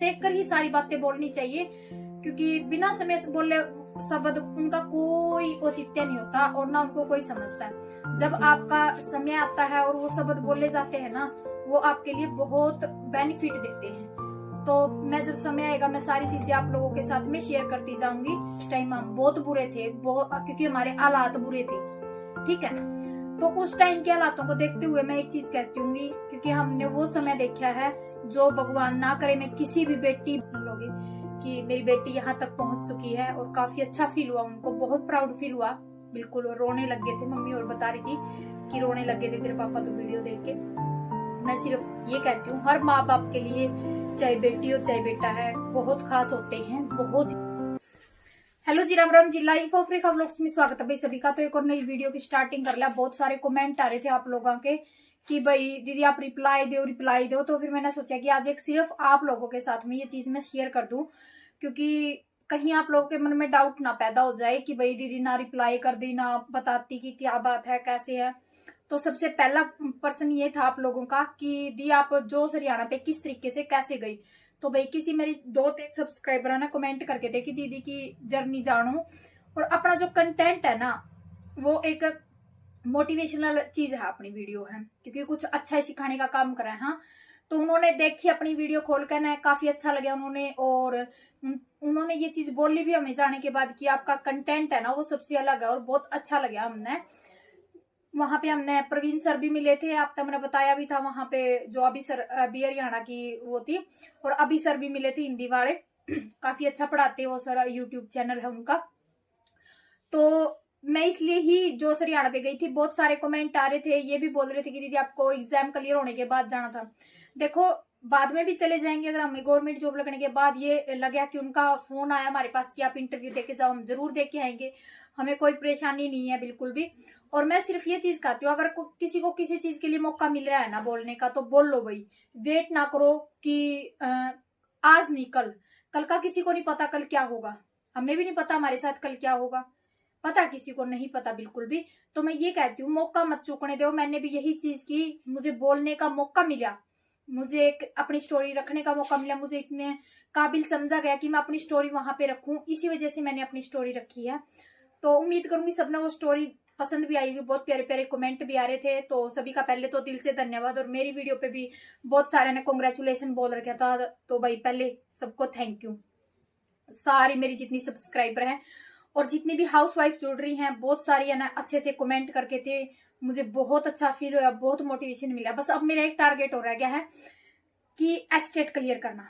देखकर ही सारी बातें बोलनी चाहिए, क्योंकि बिना समय से बोले शब्द उनका कोई औचित्य नहीं होता और ना उनको कोई समझता है। जब आपका समय आता है और वो शब्द बोले जाते हैं ना, वो आपके लिए बहुत बेनिफिट देते हैं। तो मैं जब समय आएगा मैं सारी चीजें आप लोगों के साथ में शेयर करती जाऊंगी। उस टाइम हम बहुत बुरे थे, बहुत, क्योंकि हमारे हालात बुरे थे, ठीक है। तो उस टाइम के हालातों को देखते हुए मैं एक चीज कहती हूँ, क्योंकि हमने वो समय देखा है जो भगवान ना करे मैं किसी भी बेटी लोगे कि मेरी बेटी यहाँ तक पहुंच चुकी है। और काफी अच्छा फील हुआ, उनको बहुत प्राउड फील हुआ, बिल्कुल रोने लग गए थे। मम्मी और बता रही थी कि रोने लग गए थे तेरे पापा तो वीडियो देख के। मैं सिर्फ ये कहती हूँ, हर माँ बाप के लिए चाहे बेटी हो चाहे बेटा है बहुत खास होते हैं, बहुत। हेलो जी, Ram Ram ji, life of Rekha vlogs में स्वागत है भाई सभी का। तो एक और नई वीडियो की स्टार्टिंग कर लिया। बहुत सारे कमेंट आ रहे थे आप लोगों के कि भाई दीदी आप रिप्लाई दो। तो फिर मैंने सोचा कि आज एक सिर्फ आप लोगों के साथ में ये चीज मैं शेयर कर दूं, क्योंकि कहीं आप लोगों के मन में डाउट ना पैदा हो जाए कि भाई दीदी ना रिप्लाई कर दी, ना बताती कि क्या बात है कैसे है। तो सबसे पहला प्रश्न ये था आप लोगों का कि दी आप जोश हरियाणा पे किस तरीके से कैसे गई। तो भाई किसी मेरी 2-3 सब्सक्राइबर ने कमेंट करके थे कि दीदी की जर्नी जानो, और अपना जो कंटेंट है ना वो एक मोटिवेशनल चीज है, अपनी वीडियो है, क्योंकि कुछ अच्छा ही सिखाने का काम करा है। हाँ, तो उन्होंने देखी अपनी वीडियो खोल कर ना, काफी अच्छा लगा उन्होंने, और उन्होंने ये चीज बोली भी हमें जाने के बाद कि आपका कंटेंट है ना वो सबसे अलग है और बहुत अच्छा लगा हमने। वहां पे हमने प्रवीण सर भी मिले थे, आप तो मैंने बताया भी था वहां पे, जो अभी सर अभी हरियाणा की वो थी, और अभी सर भी मिले थे हिंदी वाले। काफी अच्छा पढ़ाते वो सर, यूट्यूब चैनल है उनका। तो मैं इसलिए ही जो हरियाणा पे गई थी। बहुत सारे कमेंट आ रहे थे, ये भी बोल रहे थे कि दीदी आपको एग्जाम क्लियर होने के बाद जाना था। देखो बाद में भी चले जाएंगे, अगर हमें गवर्नमेंट जॉब लगने के बाद ये लगा कि उनका फोन आया हमारे पास कि आप इंटरव्यू देके जाओ, हम जरूर देके आएंगे, हमें कोई परेशानी नहीं है बिल्कुल भी। और मैं सिर्फ ये चीज कहती हूँ, अगर किसी को किसी चीज के लिए मौका मिल रहा है ना बोलने का, तो बोल लो भाई। वेट ना करो कि आज नहीं कल, कल का किसी को नहीं पता कल क्या होगा, हमें भी नहीं पता हमारे साथ कल क्या होगा, पता किसी को नहीं पता बिल्कुल भी। तो मैं ये कहती हूँ मौका मत चूकने दो। मैंने भी यही चीज की, मुझे बोलने का मौका मिला, मुझे एक अपनी स्टोरी रखने का मौका मिला, मुझे इतने काबिल समझा गया कि मैं अपनी स्टोरी वहां पे रखूं, इसी वजह से मैंने अपनी स्टोरी रखी है। तो उम्मीद करूंगी सबने वो स्टोरी पसंद भी आएगी। बहुत प्यारे प्यारे कमेंट भी आ रहे थे, तो सभी का पहले तो दिल से धन्यवाद। और मेरी वीडियो पे भी बहुत सारे ने कांग्रेचुलेशन बोल रखा था, तो भाई पहले सबको थैंक यू। सारी मेरी जितनी सब्सक्राइबर हैं और जितनी भी हाउस वाइफ जुड़ रही हैं, बहुत सारी है ना अच्छे से कमेंट करके थे, मुझे बहुत अच्छा फील हुआ, बहुत मोटिवेशन मिला। बस अब मेरा एक टारगेट हो रह गया है कि एचटेट क्लियर करना,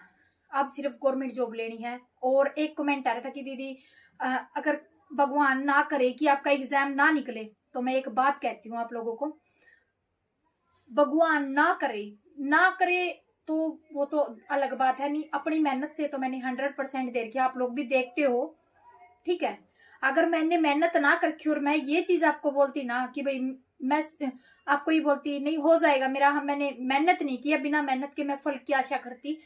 अब सिर्फ गवर्नमेंट जॉब लेनी है। और एक कमेंट आ रहा था कि दीदी अगर भगवान ना करे कि आपका एग्जाम ना निकले, तो मैं एक बात कहती हूँ आप लोगों को, भगवान ना करे तो वो तो अलग बात है, नहीं अपनी मेहनत से तो मैंने 100% दे रखी है, आप लोग भी देखते हो, ठीक है। अगर मैंने मेहनत ना करती और मैं ये चीज आपको बोलती ना कि भाई मैं आपको ये बोलती नहीं हो जाएगा मेरा, मैंने मेहनत नहीं किया, बिना मेहनत के मैं फल की आशा करती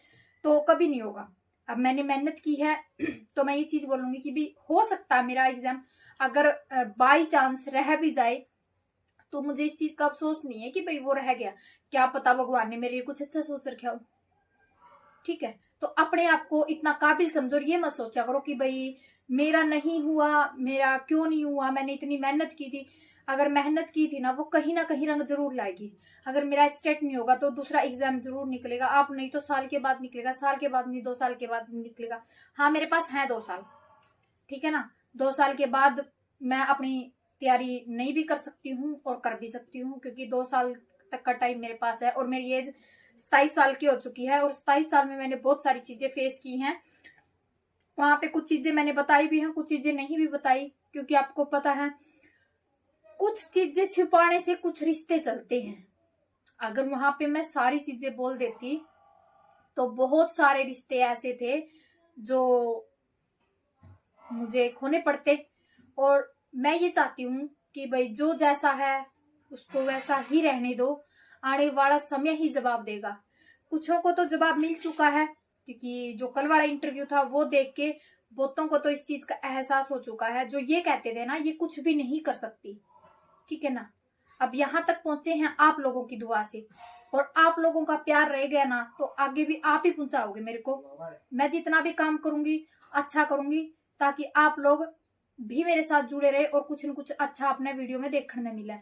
तो कभी नहीं होगा। अब मैंने मेहनत की है तो मैं ये चीज बोलूंगी कि भी हो सकता है मेरा एग्जाम अगर बाई चांस रह भी जाए, तो मुझे इस चीज का अफसोस नहीं है कि भाई वो रह गया, क्या पता भगवान ने मेरे लिए कुछ अच्छा सोच रखा हो, ठीक है। तो अपने आप को इतना काबिल समझो और ये मत सोचा करो कि भाई मेरा नहीं हुआ, मेरा क्यों नहीं हुआ, मैंने इतनी मेहनत की थी। अगर मेहनत की थी ना वो कहीं ना कहीं रंग जरूर लाएगी। अगर मेरा स्टेट नहीं होगा तो दूसरा एग्जाम जरूर निकलेगा, आप नहीं तो साल के बाद निकलेगा, साल के बाद नहीं 2 साल के बाद निकलेगा। हाँ मेरे पास है 2 साल, ठीक है ना। 2 साल के बाद मैं अपनी तैयारी नहीं भी कर सकती हूँ और कर भी सकती हूँ, क्योंकि 2 साल तक का टाइम मेरे पास है। और मेरी एज 27 साल की हो चुकी है, और 27 साल में मैंने बहुत सारी चीजें फेस की हैं। वहां पे कुछ चीजें मैंने बताई भी हैं, कुछ चीजें नहीं भी बताई, क्योंकि आपको पता है कुछ चीजें छिपाने से कुछ रिश्ते चलते हैं। अगर वहां पे मैं सारी चीजें बोल देती तो बहुत सारे रिश्ते ऐसे थे जो मुझे खोने पड़ते। और मैं ये चाहती हूँ कि भाई जो जैसा है उसको वैसा ही रहने दो, आने वाला समय ही जवाब देगा। कुछों को तो जवाब मिल चुका है, क्योंकि जो कल वाला इंटरव्यू था वो देख के बहुतों को तो इस चीज का एहसास हो चुका है, जो ये कहते थे ना ये कुछ भी नहीं कर सकती, ठीक है ना। अब यहाँ तक पहुंचे हैं आप लोगों की दुआ से, और आप लोगों का प्यार रह गया ना तो आगे भी आप ही पहुंचाओगे मेरे को। मैं जितना भी काम करूंगी अच्छा करूंगी ताकि आप लोग भी मेरे साथ जुड़े रहे और कुछ न कुछ अच्छा अपने वीडियो में देखने मिले।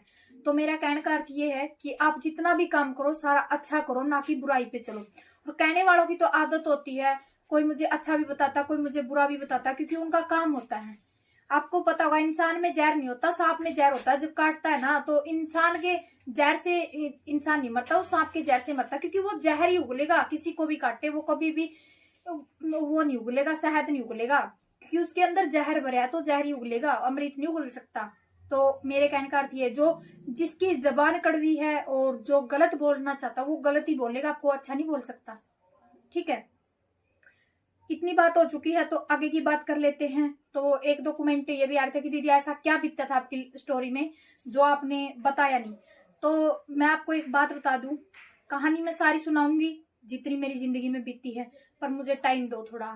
तो मेरा कहने का अर्थ ये है कि आप जितना भी काम करो सारा अच्छा करो, ना कि बुराई पे चलो। और कहने वालों की तो आदत होती है, कोई मुझे अच्छा भी बताता, कोई मुझे बुरा भी बताता, क्योंकि उनका काम होता है। आपको पता होगा इंसान में जहर नहीं होता, सांप में जहर होता है। जब काटता है ना तो इंसान के जहर से इंसान नहीं मरता, वो सांप के जहर से मरता, क्योंकि वो जहर ही उगलेगा। किसी को भी काटे वो कभी भी वो नहीं उगलेगा, शहद नहीं उगलेगा, क्योंकि उसके अंदर जहर भरा है, तो जहर ही उगलेगा, अमृत नहीं उगल सकता। तो मेरे कहने का अर्थ ये, जो जिसकी जबान कड़वी है और जो गलत बोलना चाहता वो गलत ही बोलेगा, आपको अच्छा नहीं बोल सकता। ठीक है, इतनी बात हो चुकी है तो आगे की बात कर लेते हैं। तो एक दो कमेंट ये भी आ रहे थे कि दीदी ऐसा क्या बीतता था आपकी स्टोरी में जो आपने बताया नहीं। तो मैं आपको एक बात बता दूं, कहानी मैं सारी सुनाऊंगी जितनी मेरी जिंदगी में बीती है, पर मुझे टाइम दो थोड़ा।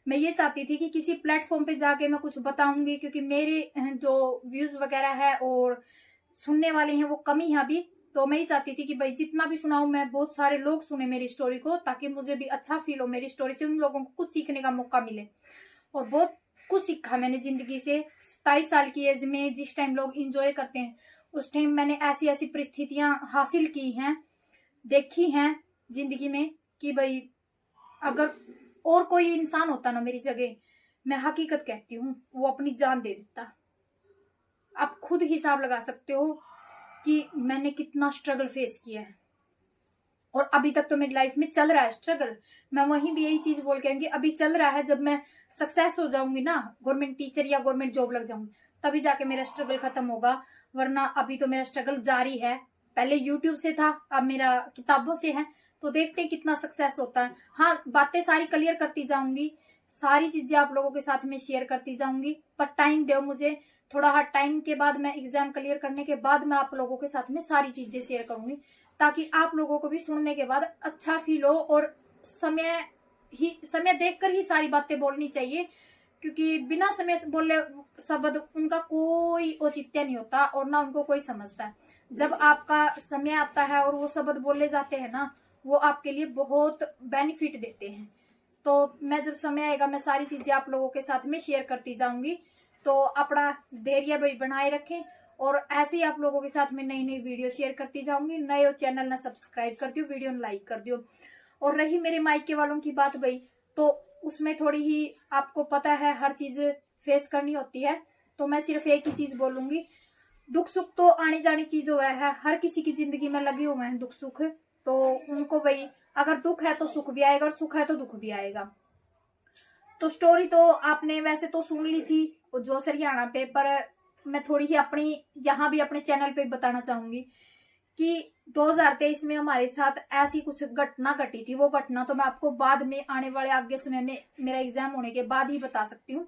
मैं ये चाहती थी कि किसी प्लेटफॉर्म पे जाके मैं कुछ बताऊंगी, क्योंकि मेरे जो व्यूज वगैरह है और सुनने वाले हैं वो कमी है अभी। तो मैं ही चाहती थी कि भाई जितना भी सुनाऊं मैं, बहुत सारे लोग सुने मेरी स्टोरी को, ताकि मुझे भी अच्छा फील हो मेरी स्टोरी से, उन लोगों को कुछ सीखने का मौका मिले। और बहुत कुछ सीखा मैंने जिंदगी से। 27 साल की एज में जिस टाइम लोग इंजॉय करते हैं, उस टाइम मैंने ऐसी ऐसी परिस्थितियां हासिल की हैं, देखी हैं जिंदगी में, कि भाई अगर और कोई इंसान होता ना मेरी जगह, मैं हकीकत कहती हूँ वो अपनी जान दे देता। आप खुद हिसाब लगा सकते हो कि मैंने कितना स्ट्रगल फेस किया है, और अभी तक तो मेरी लाइफ में चल रहा है स्ट्रगल। मैं वहीं भी यही चीज बोल के आऊंगी, अभी चल रहा है। जब मैं सक्सेस हो जाऊंगी ना, गवर्नमेंट टीचर या गवर्नमेंट जॉब लग जाऊंगी, तभी जाके मेरा स्ट्रगल खत्म होगा, वरना अभी तो मेरा स्ट्रगल जारी है। पहले यूट्यूब से था, अब मेरा किताबों से है। तो देखते हैं कितना सक्सेस होता है। हाँ, बातें सारी क्लियर करती जाऊंगी, सारी चीजें आप लोगों के साथ में शेयर करती जाऊंगी, पर टाइम दो मुझे थोड़ा। हर टाइम के बाद मैं एग्जाम क्लियर करने के बाद मैं आप लोगों के साथ में सारी चीजें शेयर करूंगी, ताकि आप लोगों को भी सुनने के बाद अच्छा फील हो। और समय देखकर ही सारी बातें बोलनी चाहिए, क्योंकि बिना समय से बोले शब्द उनका कोई औचित्य नहीं होता और ना उनको कोई समझता है। जब आपका समय आता है और वो शब्द बोले जाते हैं ना, वो आपके लिए बहुत बेनिफिट देते हैं। तो मैं जब समय आएगा मैं सारी चीजें आप लोगों के साथ में शेयर करती जाऊंगी। तो अपना धैर्य भी बनाए रखें, और ऐसे ही आप लोगों के साथ में नई नई वीडियो शेयर करती जाऊंगी। नए हो चैनल ना सब्सक्राइब कर दियो, वीडियो लाइक कर दियो। और रही मेरे मायके वालों की बात भाई, तो उसमें थोड़ी ही आपको पता है हर चीज फेस करनी होती है। तो मैं सिर्फ एक ही चीज बोलूंगी, दुख सुख तो आने जाने चीज हुआ है, हर किसी की जिंदगी में लगे हुए हैं दुख सुख। तो उनको भाई अगर दुख है तो सुख भी आएगा, और सुख है तो दुख भी आएगा। तो स्टोरी तो आपने वैसे तो सुन ली थी जो हरियाणा पे, पर मैं थोड़ी ही अपनी यहाँ भी अपने चैनल पे बताना चाहूंगी कि 2023 में हमारे साथ ऐसी कुछ घटना घटी थी। वो घटना तो मैं आपको बाद में आने वाले आगे समय में मेरा एग्जाम होने के बाद ही बता सकती हूँ।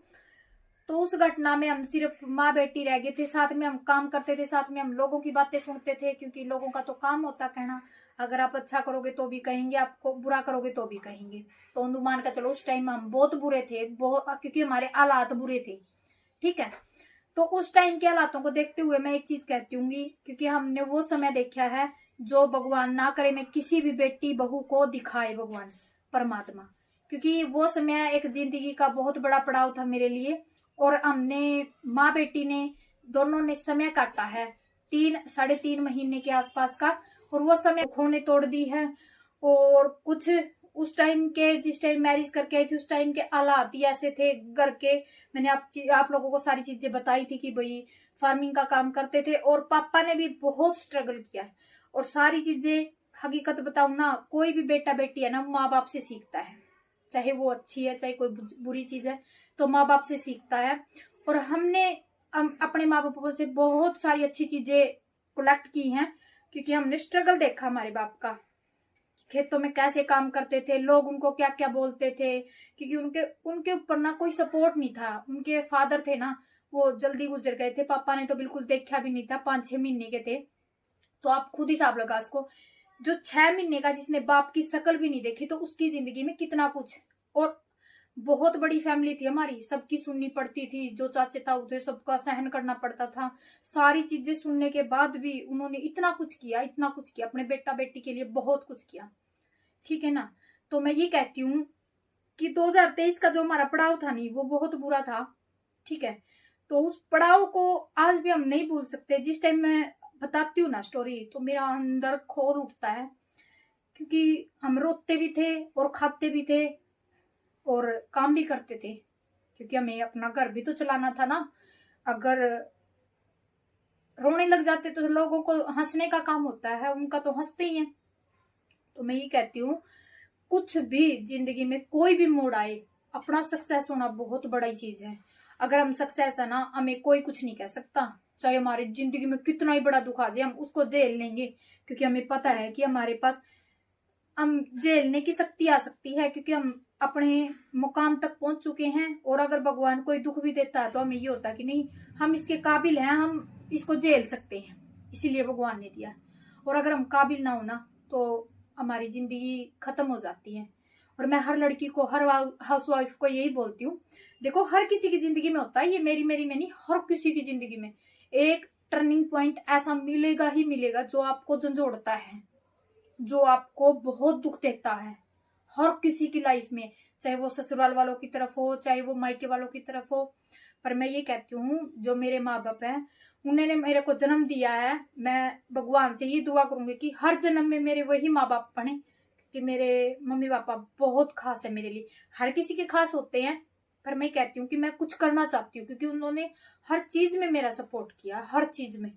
तो उस घटना में हम सिर्फ माँ बेटी रह गए थे, साथ में हम काम करते थे, साथ में हम लोगों की बातें सुनते थे, क्योंकि लोगों का तो काम होता कहना। अगर आप अच्छा करोगे तो भी कहेंगे, आपको बुरा करोगे तो भी कहेंगे। तो अनुमान का चलो उस टाइम हम बहुत बुरे थे, बहुत, क्योंकि हमारे हालात बुरे थे। ठीक है, तो उस टाइम के हालातों को देखते हुए मैं एक चीज कहती हूँ, क्योंकि हमने वो समय देखा है जो भगवान ना करे मैं किसी भी बेटी बहू को दिखाए भगवान परमात्मा, क्योंकि वो समय एक जिंदगी का बहुत बड़ा पड़ाव था मेरे लिए। और हमने माँ बेटी ने दोनों ने समय काटा है 3 साढ़े 3 महीने के आसपास का, और वो समय दुखों ने तोड़ दी है। और कुछ उस टाइम के, जिस टाइम मैरिज करके आई थी उस टाइम के हालात ही ऐसे थे घर के। मैंने आप लोगों को सारी चीजें बताई थी कि भाई फार्मिंग का काम करते थे, और पापा ने भी बहुत स्ट्रगल किया है। और सारी चीजें हकीकत बताऊं ना, कोई भी बेटा बेटी है ना माँ बाप से सीखता है, चाहे वो अच्छी है चाहे कोई बुरी चीज है, तो माँ बाप से सीखता है। और हमने अपने माँ बापों से बहुत सारी अच्छी चीजें कलेक्ट की हैं, क्योंकि हमने स्ट्रगल देखा हमारे बाप का, खेतों में कैसे काम करते थे, लोग उनको क्या क्या बोलते थे, क्योंकि उनके उनके ऊपर ना कोई सपोर्ट नहीं था। उनके फादर थे ना, वो जल्दी गुजर गए थे, पापा ने तो बिल्कुल देखा भी नहीं था, 5-6 महीने के थे। तो आप खुद हिसाब लगा इसको, जो 6 महीने का जिसने बाप की शकल भी नहीं देखी, तो उसकी जिंदगी में कितना कुछ। और बहुत बड़ी फैमिली थी हमारी, सबकी सुननी पड़ती थी, जो चाचे ताऊ थे सबका सहन करना पड़ता था। सारी चीजें सुनने के बाद भी उन्होंने इतना कुछ किया, इतना कुछ किया अपने बेटा बेटी के लिए, बहुत कुछ किया। ठीक है ना। तो मैं ये कहती हूँ कि 2023 का जो हमारा पड़ाव था नहीं, वो बहुत बुरा था। ठीक है। तो उस पड़ाव को आज भी हम नहीं भूल सकते। जिस टाइम मैं बताती हूँ ना स्टोरी, तो मेरा अंदर खोल उठता है, क्योंकि हम रोते भी थे और खाते भी थे और काम भी करते थे, क्योंकि हमें अपना घर भी तो चलाना था ना। अगर रोने लग जाते तो लोगों को हंसने का काम होता है, उनका तो हंसते ही हैं। तो मैं ये कहती हूँ, कुछ भी जिंदगी में कोई भी मोड़ आए, अपना सक्सेस होना बहुत बड़ी चीज है। अगर हम सक्सेस है ना, हमें कोई कुछ नहीं कह सकता। चाहे हमारी जिंदगी में कितना ही बड़ा दुख आ जाए, हम उसको झेल लेंगे, क्योंकि हमें पता है कि हमारे पास हम झेलने की शक्ति आ सकती है, क्योंकि हम अपने मुकाम तक पहुंच चुके हैं। और अगर भगवान कोई दुख भी देता है तो हमें ये होता है कि नहीं, हम इसके काबिल हैं, हम इसको झेल सकते हैं, इसीलिए भगवान ने दिया। और अगर हम काबिल ना हो ना, तो हमारी जिंदगी खत्म हो जाती है। और मैं हर लड़की को, हर हाउस वाइफ को यही बोलती हूँ, देखो हर किसी की जिंदगी में होता है, ये मेरी मेरी में नहीं, हर किसी की जिंदगी में एक टर्निंग पॉइंट ऐसा मिलेगा ही मिलेगा, जो आपको झंझोड़ता है, जो आपको बहुत दुख देता है। हर किसी की लाइफ में, चाहे वो ससुराल वालों की तरफ हो, चाहे वो मायके वालों की तरफ हो। पर मैं ये कहती हूँ, जो मेरे माँ बाप हैं, उन्होंने मेरे को जन्म दिया है, मैं भगवान से ये दुआ करूंगी कि हर जन्म में मेरे वही माँ बाप बने, क्योंकि मेरे मम्मी पापा बहुत खास है मेरे लिए। हर किसी के खास होते हैं, पर मैं कहती हूँ कि मैं कुछ करना चाहती हूँ, क्योंकि उन्होंने हर चीज में मेरा सपोर्ट किया, हर चीज में।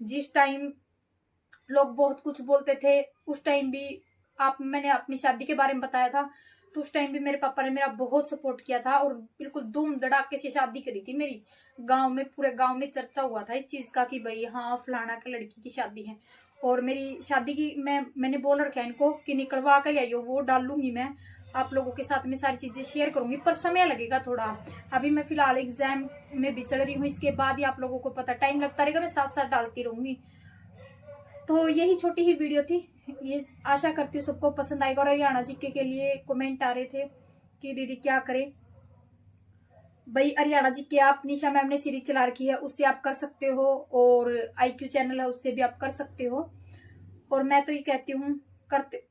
जिस टाइम लोग बहुत कुछ बोलते थे, उस टाइम भी मैंने अपनी शादी के बारे में बताया था, तो उस टाइम भी मेरे पापा ने मेरा बहुत सपोर्ट किया था, और बिल्कुल धूम धड़ाके से शादी करी थी मेरी। गांव में, पूरे गांव में चर्चा हुआ था इस चीज का कि भाई हाँ फलाना के लड़की की शादी है। और मेरी शादी की मैंने बोल रखा है इनको कि निकलवा के लाइयो, वो डालूंगी मैं आप लोगों के साथ में, सारी चीजें शेयर करूंगी, पर समय लगेगा थोड़ा। अभी मैं फिलहाल एग्जाम में भी चल रही हूँ, इसके बाद ही आप लोगों को पता, टाइम लगता रहेगा, मैं साथ साथ डालती रहूंगी। तो यही छोटी ही वीडियो थी, ये आशा करती हूँ सबको पसंद आएगा। और हरियाणा जीके के लिए कमेंट आ रहे थे कि दीदी क्या करे। भाई हरियाणा जीके आप निशा मैम ने सीरीज चला रखी है, उससे आप कर सकते हो, और IQ चैनल है उससे भी आप कर सकते हो। और मैं तो ये कहती हूँ, करते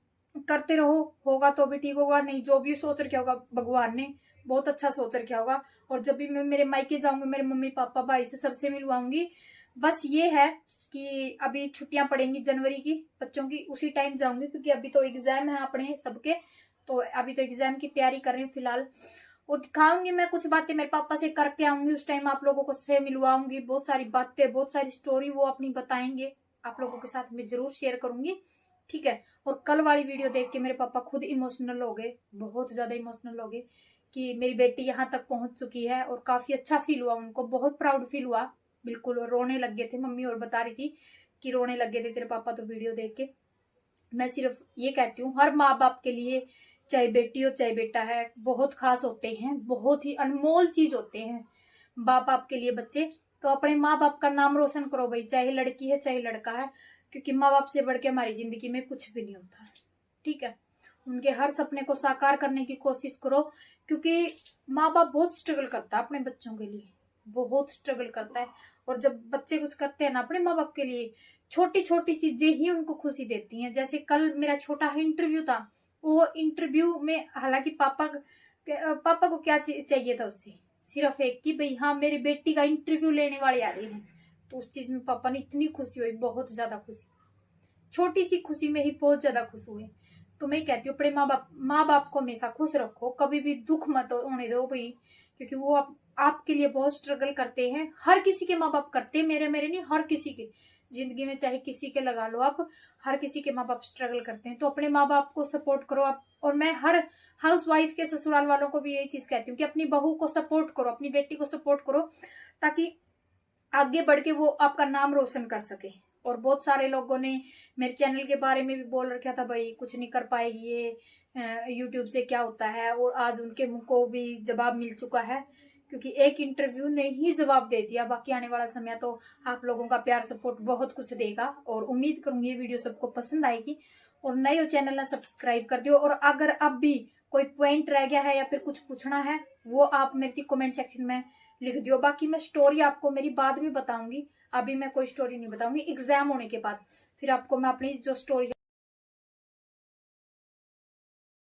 करते रहो, होगा तो भी ठीक होगा, नहीं जो भी सोच रखा होगा भगवान ने बहुत अच्छा सोच रखा होगा। और जब भी मैं मेरे मायके जाऊंगी, मेरे मम्मी पापा भाई से सबसे मिलवाऊंगी। बस ये है कि अभी छुट्टियां पड़ेंगी जनवरी की बच्चों की, उसी टाइम जाऊंगी, क्योंकि अभी तो एग्जाम है अपने सबके। तो अभी तो एग्जाम की तैयारी कर रही हूँ फिलहाल। और दिखाऊंगी मैं कुछ बातें मेरे पापा से करके आऊंगी, उस टाइम आप लोगों को से मिलवाऊंगी, बहुत सारी बातें, बहुत सारी स्टोरी वो अपनी बताएंगे, आप लोगों के साथ में जरूर शेयर करूंगी। ठीक है। और कल वाली वीडियो देख के मेरे पापा खुद इमोशनल हो गए, बहुत ज्यादा इमोशनल हो गए कि मेरी बेटी यहाँ तक पहुंच चुकी है, और काफी अच्छा फील हुआ उनको, बहुत प्राउड फील हुआ बिल्कुल। और रोने लग गए थे मम्मी, और बता रही थी कि रोने लग गए थे तेरे पापा तो वीडियो देख के। मैं सिर्फ ये कहती हूँ, हर माँ बाप के लिए, चाहे बेटी हो चाहे बेटा है, बहुत खास होते हैं, बहुत ही अनमोल चीज होते हैं माँ बाप के लिए बच्चे। तो अपने माँ बाप का नाम रोशन करो भाई, चाहे लड़की है चाहे लड़का है, क्योंकि माँ बाप से बढ़ के हमारी जिंदगी में कुछ भी नहीं होता। ठीक है। उनके हर सपने को साकार करने की कोशिश करो, क्योंकि माँ बाप बहुत स्ट्रगल करता है अपने बच्चों के लिए, बहुत स्ट्रगल करता है। और जब बच्चे कुछ करते हैं ना अपने माँ बाप के लिए, छोटी छोटी चीजें ही उनको खुशी देती हैं। जैसे कल मेरा छोटा इंटरव्यू था, वो इंटरव्यू में हालांकि पापा को क्या चाहिए था उससे, सिर्फ एक कि भाई हाँ मेरी बेटी का इंटरव्यू लेने वाले आ रहे हैं। तो उस चीज में पापा ने इतनी खुशी हुई, बहुत ज्यादा खुशी, छोटी सी खुशी में ही बहुत ज्यादा खुश हुए। तो मैं कहती हूँ अपने माँ बाप को हमेशा खुश रखो, कभी भी दुख मत होने दो भाई, क्योंकि वो आपके लिए बहुत स्ट्रगल करते हैं। हर किसी के माँ बाप करते हैं, मेरे मेरे नहीं, हर किसी के जिंदगी में, चाहे किसी के लगा लो आप, हर किसी के माँ बाप स्ट्रगल करते हैं। तो अपने माँ बाप को सपोर्ट करो आप। और मैं हर हाउस वाइफ के ससुराल वालों को भी यही चीज कहती हूँ कि अपनी बहू को सपोर्ट करो, अपनी बेटी को सपोर्ट करो, ताकि आगे बढ़ के वो आपका नाम रोशन कर सके। और बहुत सारे लोगों ने मेरे चैनल के बारे में भी बोल रखा था भाई कुछ नहीं कर पाएगी ये, यूट्यूब से क्या होता है। और आज उनके मुंह को भी जवाब मिल चुका है, क्योंकि एक इंटरव्यू ने ही जवाब दे दिया। बाकी आने वाला समय तो आप लोगों का प्यार सपोर्ट बहुत कुछ देगा। और उम्मीद करूंगी ये वीडियो सबको पसंद आएगी। और नए हो चैनल ना सब्सक्राइब कर दियो। और अगर अब भी कोई पॉइंट रह गया है या फिर कुछ पूछना है वो आप मेरे कमेंट सेक्शन में लिख दियो। बाकी मैं स्टोरी आपको मेरी बाद में बताऊंगी, अभी मैं कोई स्टोरी नहीं बताऊंगी, एग्जाम होने के बाद फिर आपको मैं अपनी जो स्टोरी